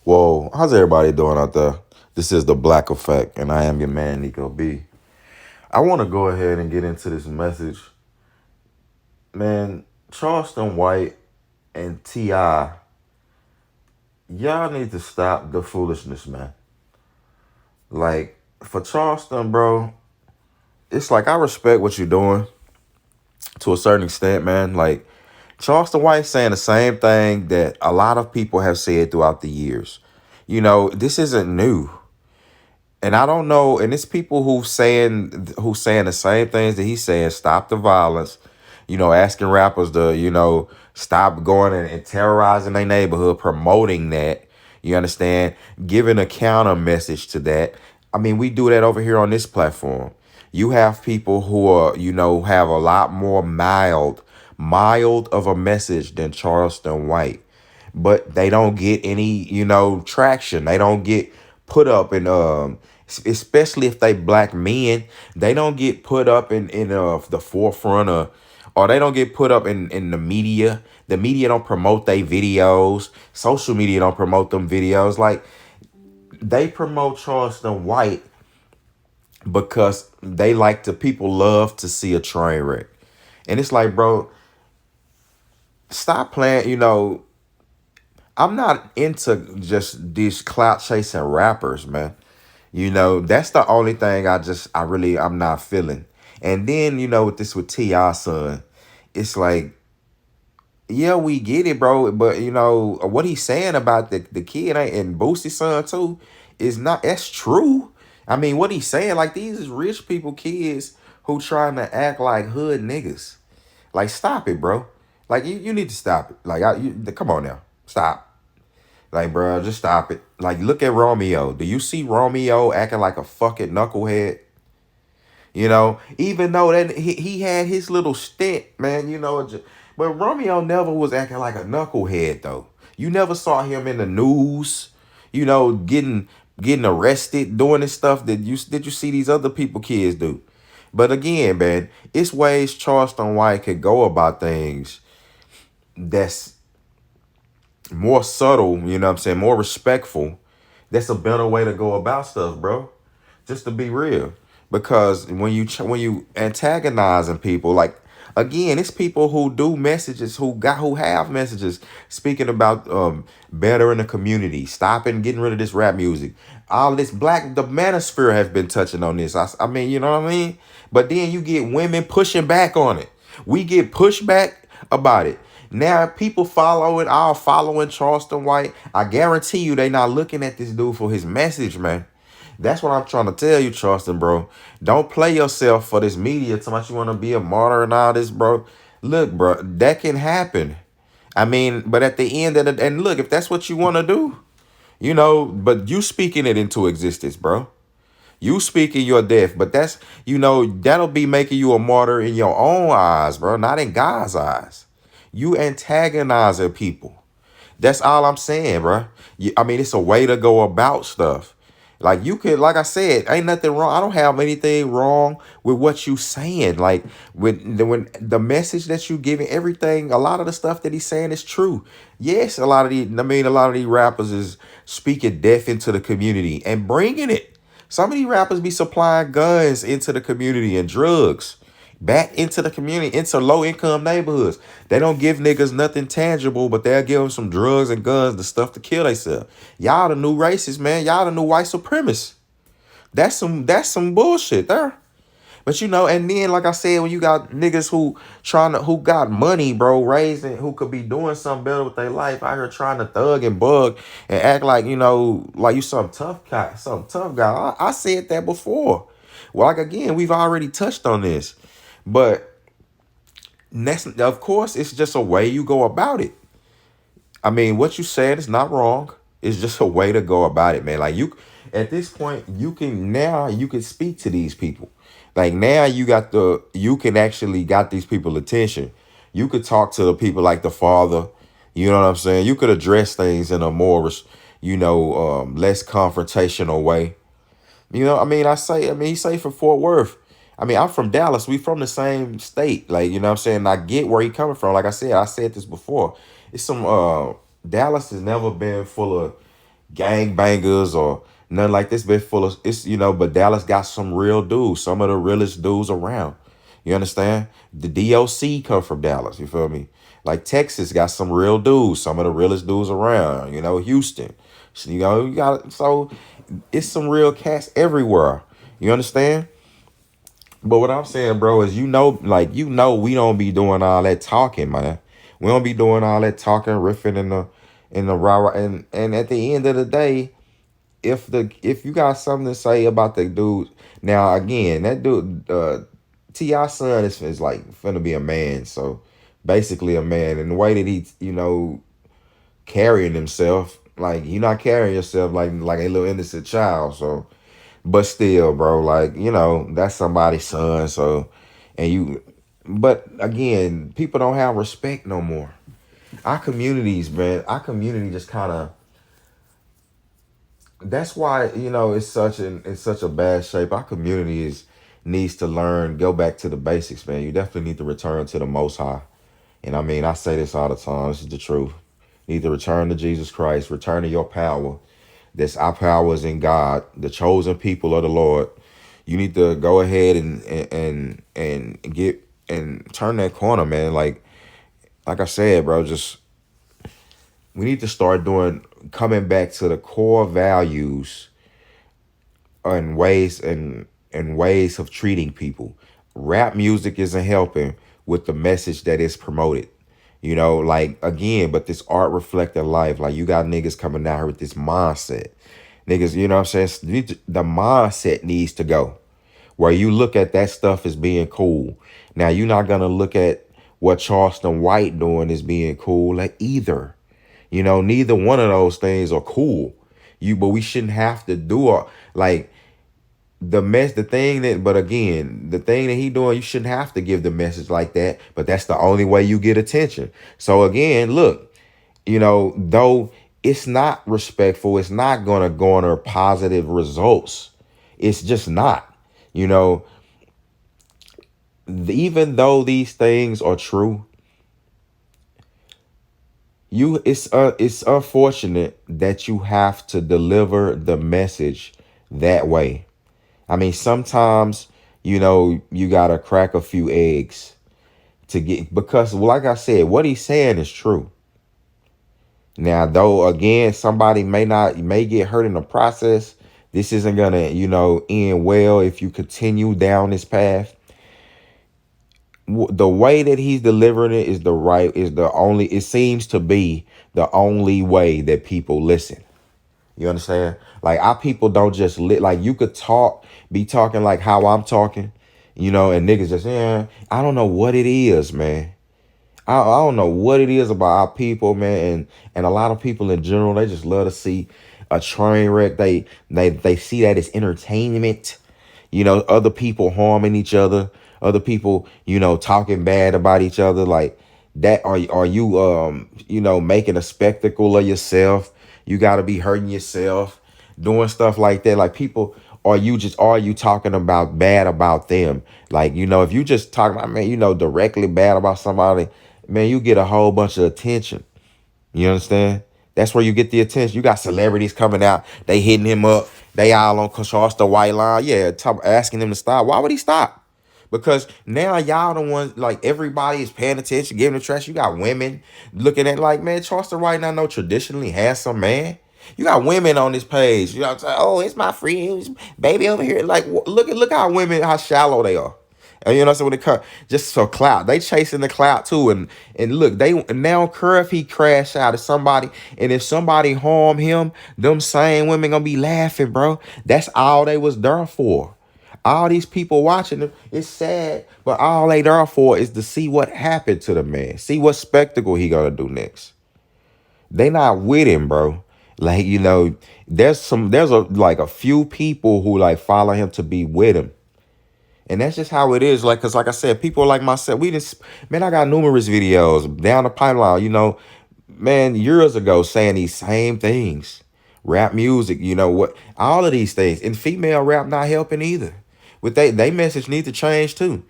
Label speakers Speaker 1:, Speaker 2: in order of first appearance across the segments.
Speaker 1: Whoa, how's everybody doing out there? This is the Black Effect, and I am your man, Nico B. I want to go ahead and get into this message. Man, Charleston White and T.I., y'all need to stop the foolishness, man. Like, for Charleston, bro, it's like I respect what you're doing to a certain extent, man. Like, Charleston White saying the same thing that a lot of people have said throughout the years. This isn't new. And I don't know, and it's people who saying the same things that he's saying, stop the violence, asking rappers to, stop going and terrorizing their neighborhood, promoting that. You understand? Giving a counter message to that. I mean, we do that over here on this platform. You have people who are, have a lot more mild of a message than Charleston White, but they don't get any, traction. They don't get put up in especially if they black men, they don't get put up in the forefront or they don't get put up in the media. The media don't promote their videos. Social media don't promote them videos. Like, they promote Charleston White because people love to see a train wreck. And it's like, bro, stop playing, I'm not into just these clout chasing rappers, man. That's the only thing I'm not feeling. And then, with T.I. son, it's like, yeah, we get it, bro. But what he's saying about the kid and Boosie's son too is not that's true. I mean, what he's saying, like, these is rich people kids who trying to act like hood niggas. Like, stop it, bro. Like, you need to stop it. Like, come on now. Stop. Like, bro, just stop it. Like, look at Romeo. Do you see Romeo acting like a fucking knucklehead? Even though that he had his little stint, man, but Romeo never was acting like a knucklehead, though. You never saw him in the news, getting arrested, doing this stuff that you see these other kids do. But again, man, it's ways Charleston White could go about things that's more subtle, what I'm saying, more respectful. That's a better way to go about stuff, bro. Just to be real, because when you antagonizing people, like, again, it's people who do messages, who have messages speaking about better in the community, stopping, getting rid of this rap music, all this the manosphere has been touching on this. I mean, you know what I mean. But then you get women pushing back on it. We get pushback about it. Now people following Charleston White. I guarantee you they not looking at this dude for his message, man. That's what I'm trying to tell you, Charleston, bro. Don't play yourself for this media so much you want to be a martyr and all this, bro. Look, bro, that can happen. I mean, but at the end of the and look, if that's what you want to do, but you speaking it into existence, bro. You speaking your death, but that'll be making you a martyr in your own eyes, bro, not in God's eyes. You antagonizing people. That's all I'm saying, bro. I mean, it's a way to go about stuff. Like, you could, like I said, ain't nothing wrong. I don't have anything wrong with what you saying. Like, when the message that you giving, everything, a lot of the stuff that he's saying is true. Yes, a lot of these rappers is speaking death into the community and bringing it. Some of these rappers be supplying guns into the community and drugs back into the community, into low-income neighborhoods. They don't give niggas nothing tangible, but they'll give them some drugs and guns, the stuff to kill themselves. Y'all the new racists, man. Y'all the new white supremacists. That's some bullshit there. But and then, like I said, when you got niggas who got money, bro, raising, who could be doing something better with their life out here trying to thug and bug and act like, like you some tough guy, I said that before. Well, like, again, we've already touched on this. But next, of course, it's just a way you go about it. I mean, what you said is not wrong. It's just a way to go about it, man. Like, at this point, you can speak to these people. Like, now you can actually got these people attention. You could talk to the people like the father. You know what I'm saying? You could address things in a more, less confrontational way. He's safe for Fort Worth. I mean, I'm from Dallas. We from the same state. Like, you know what I'm saying? I get where he coming from. Like I said this before. It's some Dallas has never been full of gangbangers or nothing like this. Been full of it's but Dallas got some real dudes, some of the realest dudes around. You understand? The DOC come from Dallas. You feel me? Like Texas got some real dudes, some of the realest dudes around. Houston. So, you got so it's some real cats everywhere. You understand? But what I'm saying, bro, is like we don't be doing all that talking, man. We don't be doing all that talking, riffing in the rah, and at the end of the day, if you got something to say about the dude, now again, that dude, T.I. son is like finna be a man, so basically a man, and the way that he carrying himself, like you not carrying yourself like a little innocent child, so. But still, bro, like, that's somebody's son. So, but again, people don't have respect no more. Our communities, man, our community just kind of, that's why, it's such a bad shape. Our community needs to go back to the basics, man. You definitely need to return to the Most High. And I mean, I say this all the time. This is the truth. You need to return to Jesus Christ, return to your power. That's our power is in God, the chosen people of the Lord. You need to go ahead and get and turn that corner, man. Like I said, bro, just we need to start coming back to the core values and ways of treating people. Rap music isn't helping with the message that is promoted. Like again, but this art reflecting life. Like you got niggas coming out here with this mindset. Niggas, you know what I'm saying? The mindset needs to go. Where you look at that stuff as being cool. Now you're not gonna look at what Charleston White doing as being cool like either. Neither one of those things are cool. But we shouldn't have to do like but again, the thing that he doing, you shouldn't have to give the message like that. But that's the only way you get attention. So again, look, though it's not respectful, it's not gonna garner positive results. It's just not. You know, even though these things are true, it's unfortunate that you have to deliver the message that way. I mean, sometimes, you gotta crack a few eggs to get, because like I said, what he's saying is true. Now, though, again, somebody may get hurt in the process. This isn't gonna, end well if you continue down this path. The way that he's delivering it it seems to be the only way that people listen. You understand? Like our people don't just like you could be talking like how I'm talking, and niggas just, yeah, I don't know what it is, man. I don't know what it is about our people, man, and a lot of people in general, they just love to see a train wreck. They see that as entertainment. Other people harming each other, other people, talking bad about each other, like that. Are you making a spectacle of yourself? You got to be hurting yourself, doing stuff like that. Like people, are you talking about bad about them? Like, if you just talk about, man, directly bad about somebody, man, you get a whole bunch of attention. You understand? That's where you get the attention. You got celebrities coming out. They hitting him up. They all on Charleston White line. Yeah, asking him to stop. Why would he stop? Because now y'all the ones, like everybody is paying attention, giving the trash. You got women looking at like, man, Charleston White not no traditionally handsome man. You got women on this page. You know what I'm saying? Oh, it's my friend's baby over here. Like, look how women, how shallow they are. And you know what I'm saying? When it comes just for clout, they chasing the clout too. And look, they now care if he crash out of somebody, and if somebody harm him, them same women gonna be laughing, bro. That's all they was there for. All these people watching them, it's sad, but all they there for is to see what happened to the man, see what spectacle he gonna do next. They not with him, bro. Like, there's a few people who like follow him to be with him. And that's just how it is. Like, cause like I said, people like myself, man, I got numerous videos down the pipeline, man, years ago saying these same things. Rap music, what, all of these things. And female rap not helping either. With they message need to change too.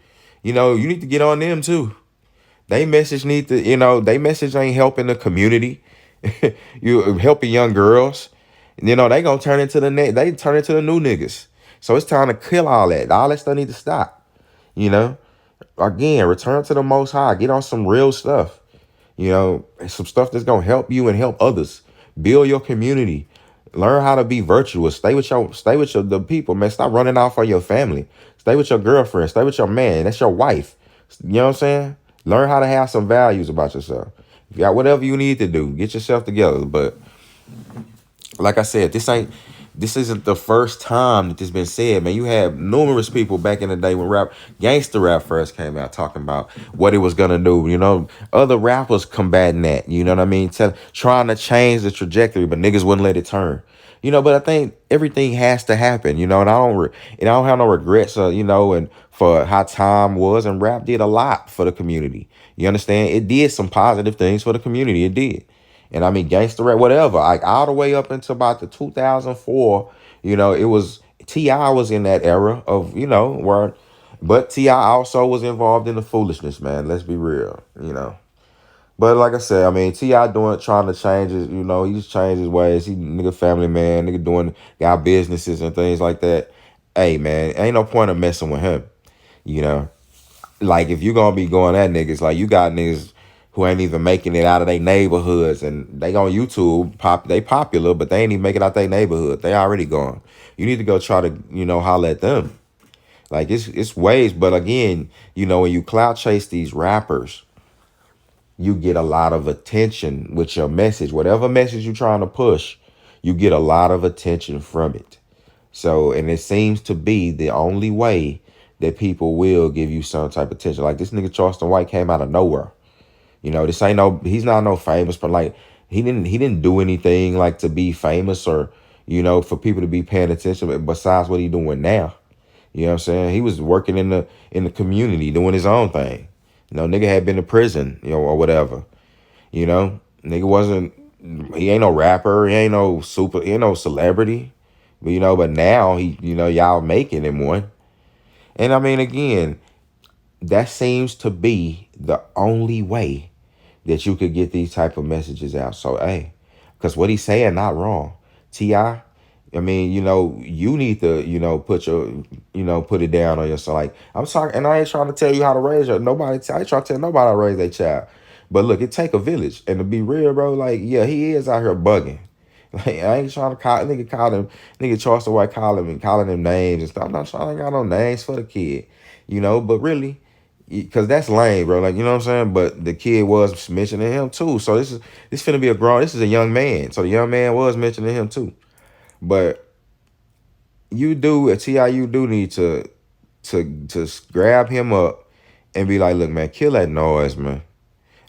Speaker 1: You need to get on them too. They message need to, they message ain't helping the community. You helping young girls. You know, they gonna turn into the they turn into the new niggas. So it's time to kill all that. All that stuff need to stop. You know, again, return to the Most High. Get on some real stuff. You know, some stuff that's gonna help you and help others. Build your community. Learn how to be virtuous. Stay with your the people, man. Stop running off for your family. Stay with your girlfriend. Stay with your man. That's your wife. You know what I'm saying? Learn how to have some values about yourself. If you got whatever you need to do, get yourself together. But like I said, this isn't the first time that this been said, man. You had numerous people back in the day when gangster rap first came out talking about what it was gonna do. You know, other rappers combating that. You know what I mean? Trying to change the trajectory, but niggas wouldn't let it turn. You know, but I think everything has to happen. You know, and I don't have no regrets. You know, and for how time was, and rap did a lot for the community. You understand? It did some positive things for the community. It did. And I mean, gangster rap, whatever. Like all the way up into about the 2004, you know, it was T.I. was in that era of, you know, where, but T.I. also was involved in the foolishness, man. Let's be real, you know. But like I said, I mean, T.I. trying to change his, you know, he just changed his ways. He nigga family man, nigga got businesses and things like that. Hey, man, ain't no point of messing with him, you know. Like if you gonna be going at niggas, like you got niggas who ain't even making it out of their neighborhoods, and they on YouTube they popular, but they ain't even making out their neighborhood. They already gone. You need to go try to, you know, holler at them. Like it's ways, but again, you know, when you clout chase these rappers, you get a lot of attention with your message. Whatever message you're trying to push, you get a lot of attention from it. So, and it seems to be the only way that people will give you some type of attention. Like this nigga Charleston White came out of nowhere. You know, this ain't no, he's not no famous, but like he didn't do anything like to be famous or, you know, for people to be paying attention besides what he doing now. You know what I'm saying? He was working in the community doing his own thing. You know, nigga had been to prison, you know, or whatever. You know, nigga wasn't, he ain't no rapper, he ain't no celebrity. But you know, but now you know, y'all making him one. And I mean, again, that seems to be the only way that you could get these type of messages out. So, hey, because what he's saying not wrong. T.I., I mean, you know, you need to, you know, put it down on yourself. Like I'm talking, and I ain't trying to tell you how to raise your nobody. I ain't trying to tell nobody how to raise their child. But look, it take a village, and to be real, bro. Like, yeah, he is out here bugging. Like I ain't trying to call him nigga Charleston White calling him names and stuff. I'm not trying to got no names for the kid, you know. But really, because that's lame, bro. Like you know what I'm saying. But the kid was mentioning him too. So this finna be a grown. This is a young man. So the young man was mentioning him too. But you do at Ti, you do need to grab him up and be like, look, man, kill that noise, man.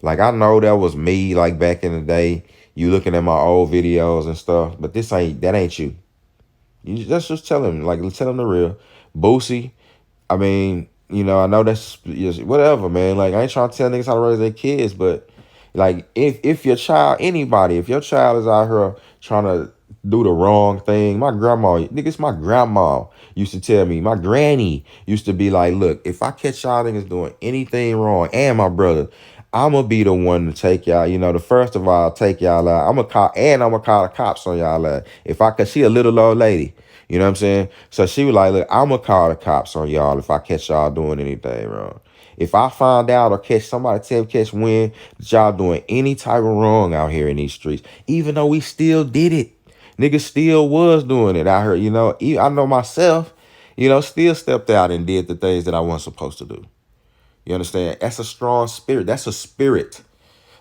Speaker 1: Like I know that was me, like back in the day. You looking at my old videos and stuff, but that ain't you. You just tell him, like tell him the real. Boosie, I mean, you know, I know that's just whatever, man. Like I ain't trying to tell niggas how to raise their kids, but like if your child, anybody, if your child is out here trying to do the wrong thing, my grandma, niggas, my grandma used to tell me, my granny used to be like, look, if I catch y'all niggas doing anything wrong, and my brother, I'ma be the one to take y'all, you know, the first of all, take y'all out. I'm gonna call the cops on y'all out. Cause she a little old lady. You know what I'm saying? So she was like, look, I'm going to call the cops on y'all if I catch y'all doing anything wrong. If I find out or catch wind that y'all doing any type of wrong out here in these streets, even though we still did it, niggas still was doing it out here, you know. I know myself, you know, still stepped out and did the things that I wasn't supposed to do. You understand? That's a strong spirit. That's a spirit.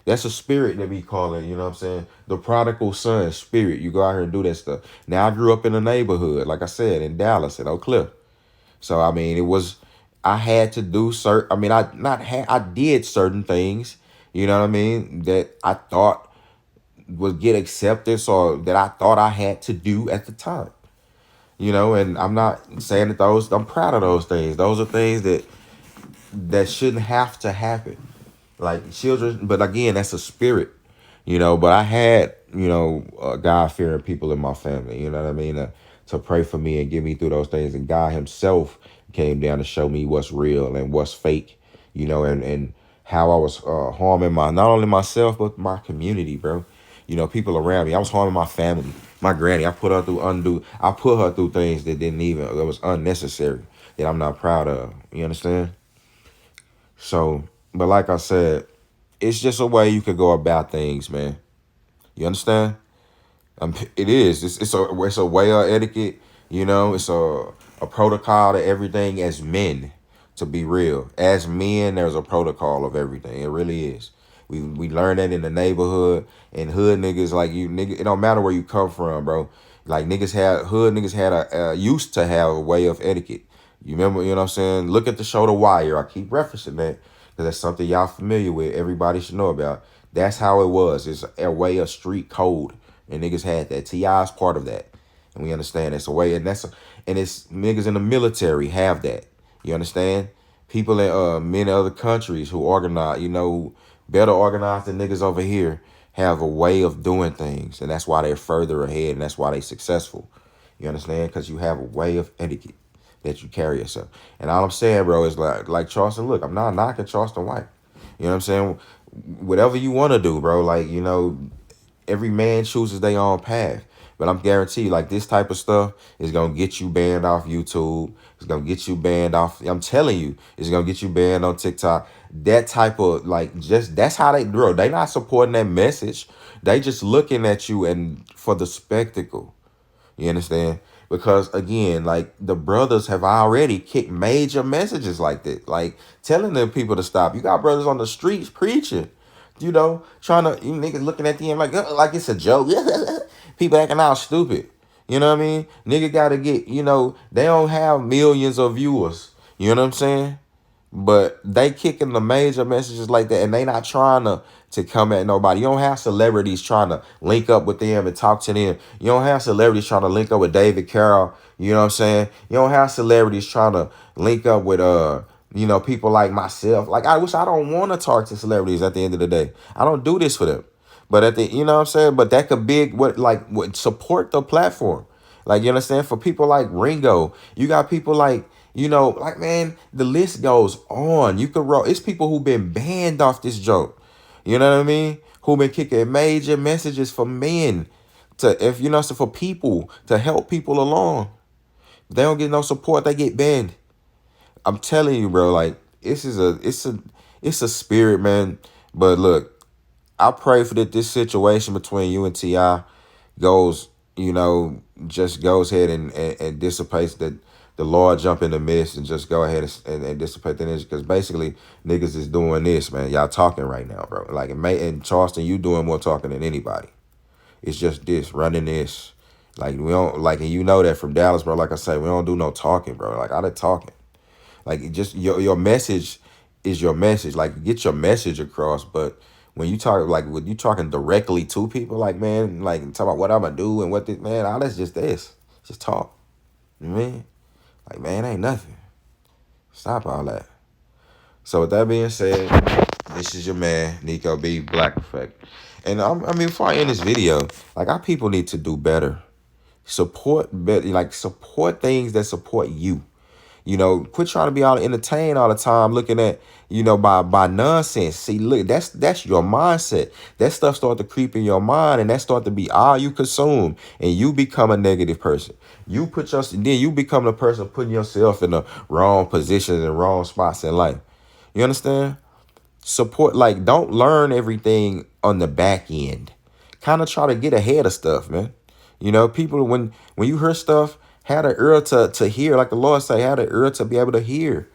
Speaker 1: That's a spirit that we call it, you know what I'm saying? The prodigal son spirit. You go out here and do that stuff. Now, I grew up in a neighborhood, like I said, in Dallas, in Oak Cliff. So, I mean, I had to do I did certain things, you know what I mean, that I thought would get acceptance or that I thought I had to do at the time, you know, and I'm not saying that I'm proud of those things. Those are things that shouldn't have to happen. Like children, but again, that's a spirit, you know. But I had, you know, God fearing people in my family, you know what I mean, to pray for me and get me through those things. And God Himself came down to show me what's real and what's fake, you know, and how I was harming not only myself but my community, bro. people around me. I was harming my family, my granny. I put her through things that was unnecessary, that I'm not proud of. You understand? So, but like I said, it's just a way you could go about things, man. You understand? It is. It's a way of etiquette. It's a protocol to everything as men. To be real, as men, there's a protocol of everything. It really is. We learn that in the neighborhood and hood niggas like you nigga. It don't matter where you come from, bro. Like niggas had used to have a way of etiquette. You remember, you know what I'm saying? Look at the show The Wire. I keep referencing that because that's something y'all familiar with. Everybody should know about. That's how it was. It's a way of street code. And niggas had that. T.I.'s part of that. And we understand it's a way. And it's niggas in the military have that. You understand? People in many other countries who organize, better organized than niggas over here have a way of doing things. And that's why they're further ahead. And that's why they're successful. You understand? Because you have a way of etiquette that you carry yourself. And all I'm saying, bro, is like Charleston, look, I'm not knocking Charleston White. You know what I'm saying? Whatever you want to do, bro, like, every man chooses their own path. But I'm guaranteed, like, this type of stuff is going to get you banned off YouTube. It's going to get you banned off. I'm telling you, it's going to get you banned on TikTok. That type of, that's how they not supporting that message. They just looking at you and for the spectacle. You understand? Because, again, like, the brothers have already kicked major messages like that. Like, telling the people to stop. You got brothers on the streets preaching. Trying to, you niggas looking at the end like it's a joke. People acting all stupid. You know what I mean? Nigga gotta get, they don't have millions of viewers. You know what I'm saying? But they kicking the major messages like that, and they not trying to come at nobody. You don't have celebrities trying to link up with them and talk to them. You don't have celebrities trying to link up with David Carroll. You know what I'm saying? You don't have celebrities trying to link up with people like myself. Like, I don't want to talk to celebrities at the end of the day. I don't do this for them. But you know what I'm saying? But that could be what support the platform. Like, you understand? For people like Ringo, you got people like, man, the list goes on. You could roll. It's people who've been banned off this joke. You know what I mean? Who've been kicking major messages for men for people to help people along. If they don't get no support, they get banned. I'm telling you, bro, like, it's a spirit, man. But look, I pray for that this situation between you and T.I. goes, just goes ahead and dissipates, that the Lord jump in the midst and just go ahead and dissipate the energy. Because basically, niggas is doing this, man. Y'all talking right now, bro. Like, in Charleston, you doing more talking than anybody. It's just this, running this. Like, we don't, like, and you know that from Dallas, bro. Like I say, we don't do no talking, bro. Like, I done talking. Like, just your message is your message. Like, get your message across. But when you talk, like, when you talking directly to people, like, man, like, talk about what I'm gonna do and what this, man, all that's just this. Just talk. You know what I mean? Like, man, ain't nothing. Stop all that. So with that being said, this is your man, Nico B. Blackeffect. And before I end this video, like, our people need to do better. Support things that support you. Quit trying to be all entertained all the time, looking at, by nonsense. See, look, that's your mindset. That stuff start to creep in your mind, and that start to be all you consume, and you become a negative person. Then you become the person putting yourself in the wrong positions and wrong spots in life. You understand? Support, like, don't learn everything on the back end. Kind of try to get ahead of stuff, man. People, when you hear stuff, had an ear to hear, like the Lord say, had an ear to be able to hear.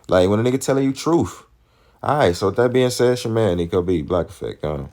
Speaker 1: Like, when a nigga telling you truth. All right, so with that being said, it's your man, Nico B. Blackeffect.